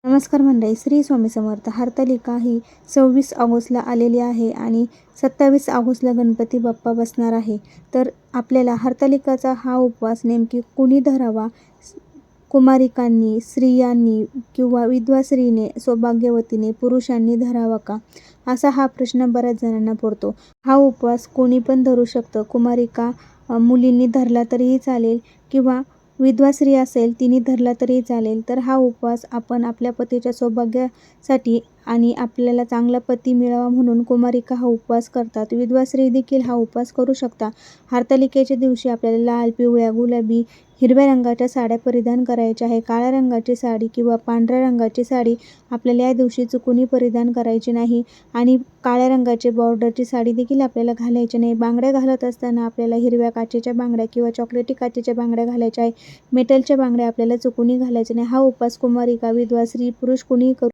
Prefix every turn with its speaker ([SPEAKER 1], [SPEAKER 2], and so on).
[SPEAKER 1] नमस्कार मंडळी, श्री स्वामी समर्थ. हरतालिका ही 26 ऑगस्टला आलेली आहे आणि 27 ऑगस्टला गणपती बाप्पा बसणार आहे. तर आपल्याला हरतालिकाचा हा उपवास नेमकी कुणी धरावा? कुमारिकांनी, स्त्रियांनी किंवा विधवा स्त्रीने, सौभाग्यवतीने, पुरुषांनी धरावा का? असा हा प्रश्न बऱ्याच जणांना पडतो. हा उपवास कोणी पण धरू शकतं. कुमारिका मुलींनी धरला तरीही चालेल किंवा विधवा स्त्री असेल तिने धरला तरीही चालेल. तर हा उपवास आपण आपल्या पतीच्या सौभाग्यासाठी आणि आपल्याला चांगला पती मिळावा म्हणून कुमारिका हा उपवास करतात. विधवा स्त्री देखील हा उपवास करू शकता. हरतालिकेच्या दिवशी आपल्याला लाल, पिवळ्या, गुलाबी, हिरव्या रंगाच्या साड्या परिधान करायच्या आहे. काळ्या रंगाची साडी किंवा पांढऱ्या रंगाची साडी आपल्याला या दिवशी चुकूनही परिधान करायची नाही आणि काळ्या रंगाची बॉर्डरची साडी देखील आपल्याला घालायची नाही. बांगड्या घालत असताना आपल्याला हिरव्या काचेच्या बांगड्या किंवा चॉकलेटी काचेच्या बांगड्या घालायच्या आहे. मेटलच्या बांगड्या आपल्याला चुकूनही घालायच्या नाही. हा उपवास कुमारिका, विधवा स्त्री, पुरुष कोणीही करू